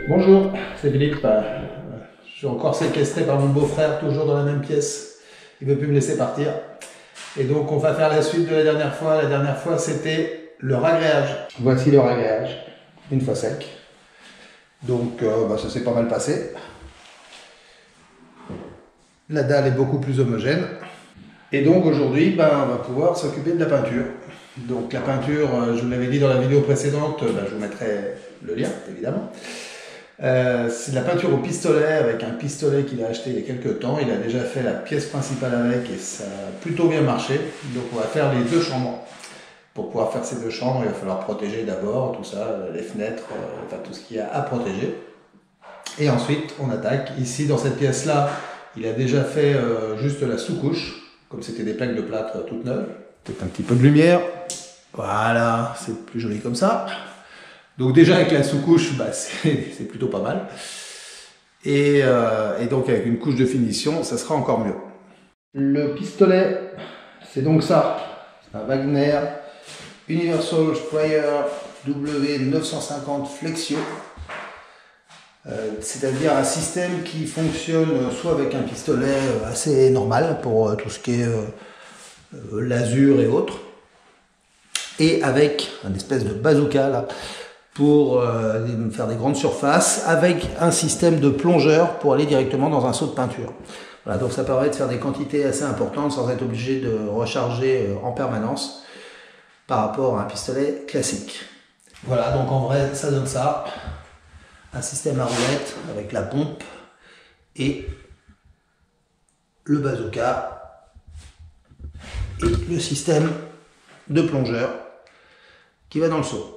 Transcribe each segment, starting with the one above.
Bonjour, c'est Philippe. Je suis encore séquestré par mon beau-frère, toujours dans la même pièce. Il ne veut plus me laisser partir. Et donc on va faire la suite de la dernière fois. La dernière fois c'était le ragréage. Voici le ragréage, une fois sec. Donc ça s'est pas mal passé. La dalle est beaucoup plus homogène. Et donc aujourd'hui, on va pouvoir s'occuper de la peinture. Donc la peinture, je vous l'avais dit dans la vidéo précédente, je vous mettrai le lien évidemment. C'est de la peinture au pistolet avec un pistolet qu'il a acheté il y a quelques temps. Il a déjà fait la pièce principale avec et ça a plutôt bien marché. Donc on va faire les deux chambres. Pour pouvoir faire ces deux chambres, il va falloir protéger d'abord tout ça, les fenêtres, enfin tout ce qu'il y a à protéger. Et ensuite on attaque. Ici dans cette pièce là, il a déjà fait juste la sous-couche, comme c'était des plaques de plâtre toutes neuves. Peut-être un petit peu de lumière. Voilà, c'est plus joli comme ça. Donc déjà avec la sous-couche, c'est plutôt pas mal. Et donc avec une couche de finition, ça sera encore mieux. Le pistolet, c'est donc ça. C'est un Wagner Universal Sprayer W950 Flexio. C'est-à-dire un système qui fonctionne soit avec un pistolet assez normal pour tout ce qui est l'azur et autres, et avec un espèce de bazooka là, pour faire des grandes surfaces, avec un système de plongeur pour aller directement dans un seau de peinture. Voilà, donc ça permet de faire des quantités assez importantes sans être obligé de recharger en permanence par rapport à un pistolet classique. Voilà, donc en vrai ça donne ça, un système à roulette avec la pompe et le bazooka et le système de plongeur qui va dans le seau.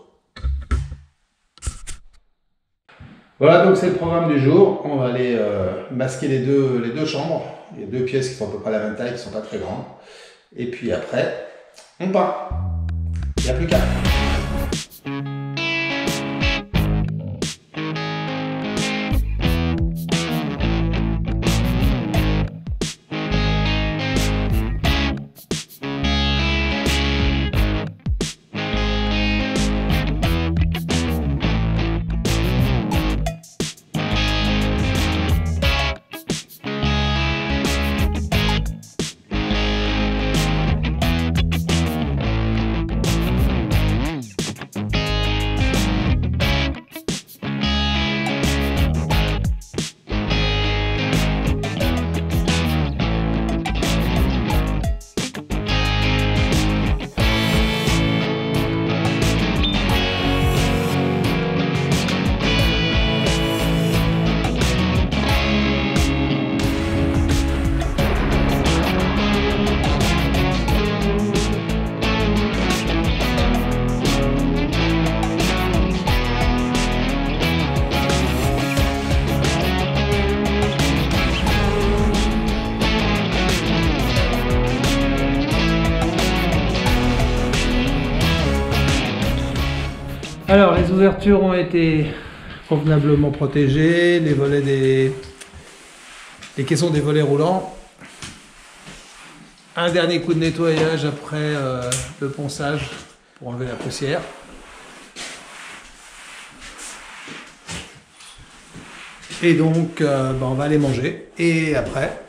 Voilà, donc c'est le programme du jour. On va aller masquer les deux chambres. Il y a deux pièces qui sont à peu près la même taille, qui ne sont pas très grandes. Et puis après, on peint. Il n'y a plus qu'à. Alors, les ouvertures ont été convenablement protégées, les volets les caissons des volets roulants. Un dernier coup de nettoyage après le ponçage pour enlever la poussière. Et donc, on va aller manger. Et après,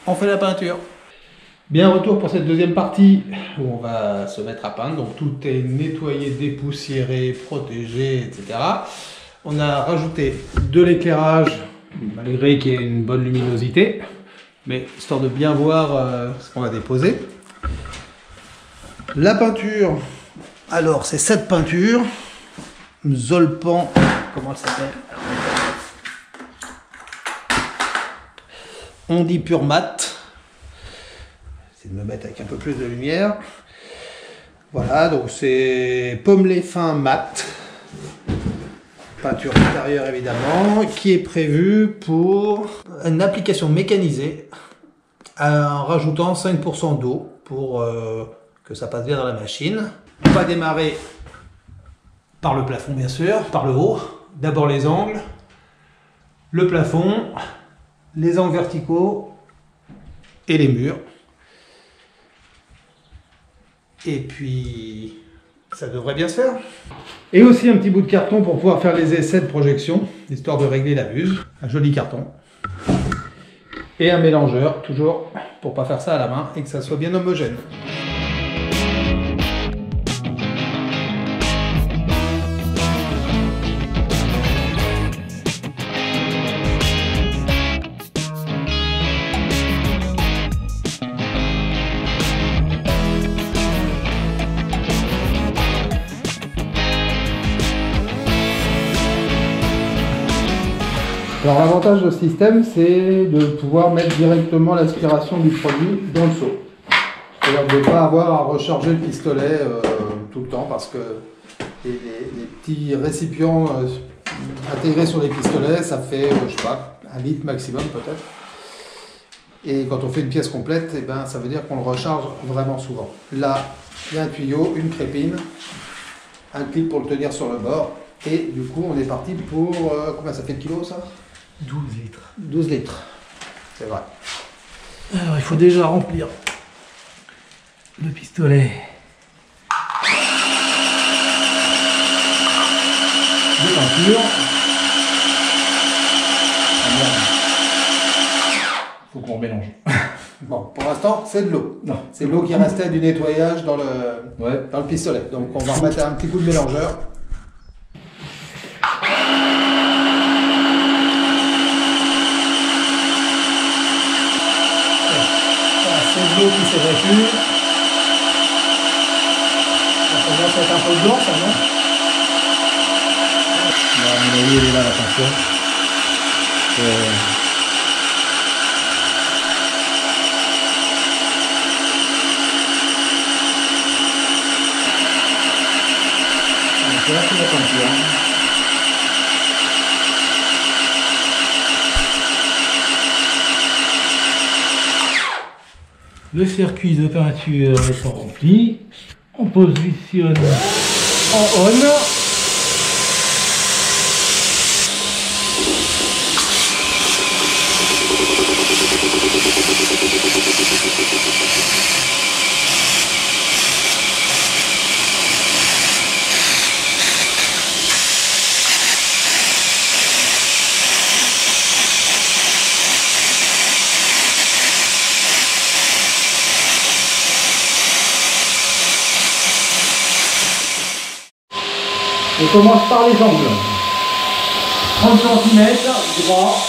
on fait la peinture. Bien, retour pour cette deuxième partie où on va se mettre à peindre. Donc tout est nettoyé, dépoussiéré, protégé, etc. On a rajouté de l'éclairage, malgré qu'il y ait une bonne luminosité, mais histoire de bien voir ce qu'on va déposer. La peinture, alors c'est cette peinture, Zolpan, comment elle s'appelle? On dit pure mat. De me mettre avec un peu plus de lumière. Voilà, donc c'est pommelé fin mat, peinture intérieure évidemment, qui est prévue pour une application mécanisée en rajoutant 5% d'eau pour que ça passe bien dans la machine. On va démarrer par le plafond bien sûr, par le haut. D'abord les angles, le plafond, les angles verticaux et les murs. Et puis ça devrait bien se faire. Et aussi un petit bout de carton pour pouvoir faire les essais de projection, histoire de régler la buse. Un joli carton. Et un mélangeur, toujours pour pas faire ça à la main et que ça soit bien homogène. Alors l'avantage de ce système, c'est de pouvoir mettre directement l'aspiration du produit dans le seau. C'est-à-dire de ne pas avoir à recharger le pistolet tout le temps parce que les petits récipients intégrés sur les pistolets, ça fait, je sais pas, 1 litre maximum peut-être. Et quand on fait une pièce complète, eh ben, ça veut dire qu'on le recharge vraiment souvent. Là, il y a un tuyau, une crépine, un clip pour le tenir sur le bord. Et du coup, on est parti pour, combien ça fait de kilos ça ? 12 litres. 12 litres, c'est vrai. Alors il faut déjà remplir le pistolet de peinture. Faut qu'on mélange. Bon, pour l'instant, c'est de l'eau. Non, c'est l'eau qui restait du nettoyage dans le pistolet. Donc on va remettre un petit coup de mélangeur. C'est de l'eau qui s'évacue. Ça commence à être un peu blanc, ça, non? Bon, à mon avis, elle est là, la peinture. Donc là, c'est la peinture. Le circuit de peinture étant rempli, on positionne en on. On commence par les angles. 30 cm droit.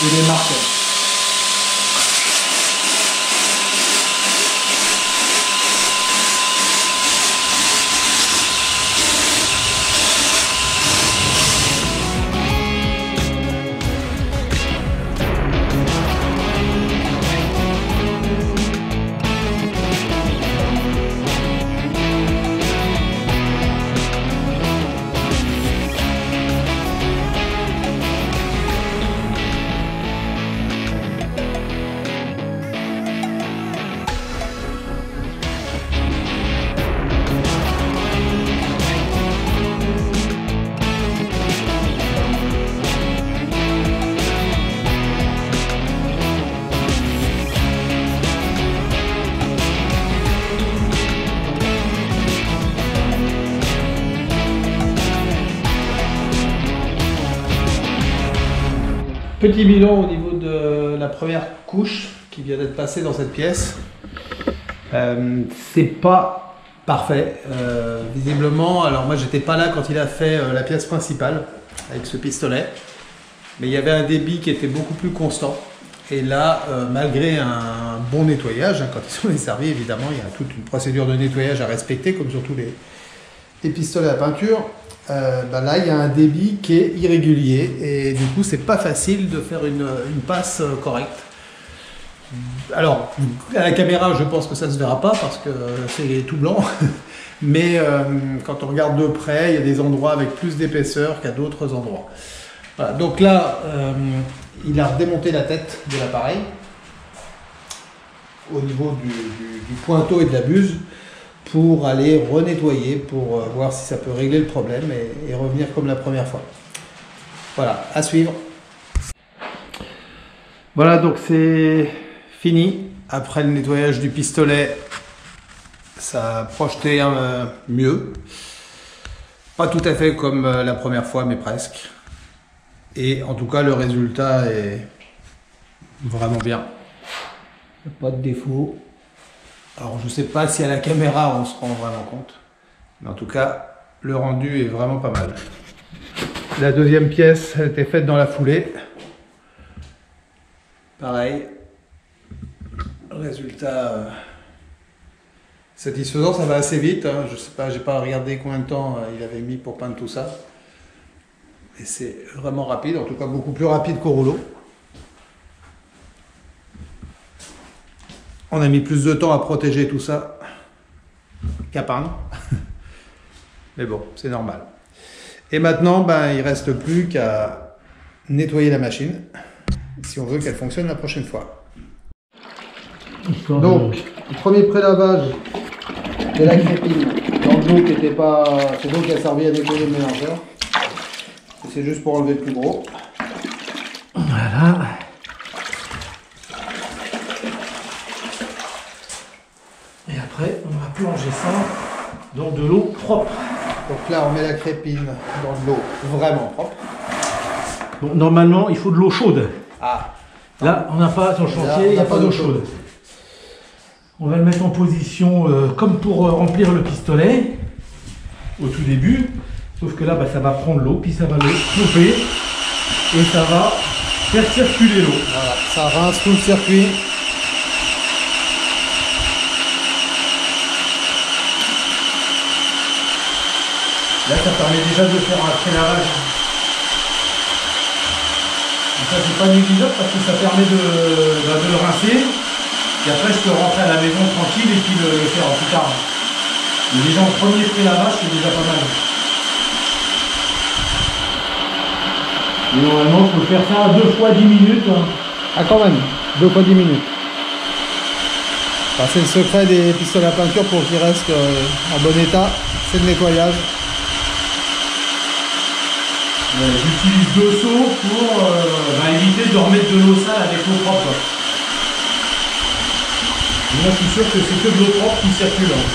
Et les marqueurs. Petit bilan au niveau de la première couche qui vient d'être passée dans cette pièce. C'est pas parfait, visiblement. Alors moi j'étais pas là quand il a fait la pièce principale avec ce pistolet, mais il y avait un débit qui était beaucoup plus constant. Et là, malgré un bon nettoyage, quand ils sont desservis, évidemment, il y a toute une procédure de nettoyage à respecter, comme sur tous les pistolets à peinture. Là, il y a un débit qui est irrégulier et du coup, c'est pas facile de faire une passe correcte. Alors, à la caméra, je pense que ça se verra pas parce que c'est tout blanc. Mais quand on regarde de près, il y a des endroits avec plus d'épaisseur qu'à d'autres endroits. Voilà, donc là, il a redémonté la tête de l'appareil au niveau du pointeau et de la buse pour aller renettoyer, pour voir si ça peut régler le problème et revenir comme la première fois. Voilà, à suivre. Voilà, donc c'est fini. Après le nettoyage du pistolet, ça a projeté mieux. Pas tout à fait comme la première fois, mais presque. Et en tout cas, le résultat est vraiment bien. Pas de défaut. Alors, je ne sais pas si à la caméra, on se rend vraiment compte. Mais en tout cas, le rendu est vraiment pas mal. La deuxième pièce a été faite dans la foulée. Pareil. Résultat satisfaisant, ça va assez vite. Hein. Je sais pas, j'ai pas regardé combien de temps il avait mis pour peindre tout ça. Et c'est vraiment rapide, en tout cas beaucoup plus rapide qu'au rouleau. On a mis plus de temps à protéger tout ça qu'à peindre. Mais bon, c'est normal. Et maintenant, ben, il ne reste plus qu'à nettoyer la machine si on veut qu'elle fonctionne la prochaine fois. Donc, le premier pré-lavage de la crépine dans de l'eau qui n'était pas... C'est l'eau qui a servi à nettoyer le mélangeur. C'est juste pour enlever le plus gros. Voilà. Et après, on va plonger ça dans de l'eau propre. Donc là, on met la crépine dans de l'eau vraiment propre. Bon, normalement, il faut de l'eau chaude. Ah. Là, on n'a pas, sur le chantier, il n'y a pas d'eau chaude. On va le mettre en position comme pour remplir le pistolet au tout début. Sauf que là, bah, ça va prendre l'eau, puis ça va le chauffer et ça va faire circuler l'eau. Voilà, ça rince tout le circuit. Là, ça permet déjà de faire un pré-lavage. Ça, c'est pas négligeable parce que ça permet de le rincer. Et après, je peux rentrer à la maison tranquille et puis le faire plus tard. Mais déjà, en premier pré-lavage, c'est déjà pas mal. Et normalement, il faut faire ça 2 fois 10 minutes. Hein. Ah, quand même, 2 fois 10 minutes. Enfin, c'est le secret des pistolets à peinture pour qu'ils restent en bon état, c'est le nettoyage. J'utilise 2 seaux pour éviter de remettre de l'eau sale avec l'eau propre. Moi, je suis sûr que c'est que de l'eau propre qui circule. Hein.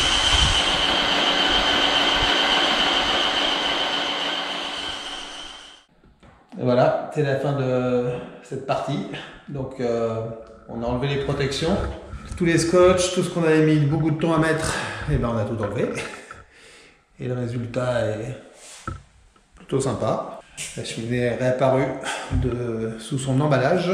Et voilà, c'est la fin de cette partie. Donc, on a enlevé les protections. Tous les scotch, tout ce qu'on avait mis beaucoup de temps à mettre, et ben on a tout enlevé. Et le résultat est plutôt sympa. La cheminée est réapparue sous son emballage.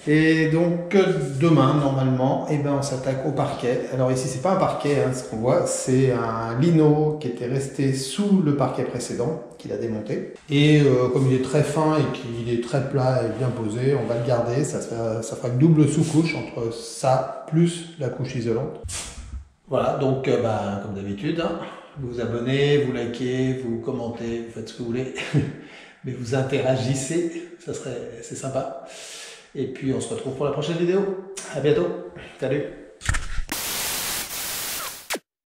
Et donc demain, normalement, eh ben, on s'attaque au parquet. Alors ici, c'est pas un parquet, hein, ce qu'on voit, c'est un lino qui était resté sous le parquet précédent, qu'il a démonté. Et comme il est très fin et qu'il est très plat et bien posé, on va le garder. Ça fera une double sous-couche entre ça plus la couche isolante. Voilà, donc comme d'habitude, hein, vous vous abonnez, vous likez, vous commentez, vous faites ce que vous voulez. Mais vous interagissez, c'est sympa. Et puis on se retrouve pour la prochaine vidéo. À bientôt. Salut.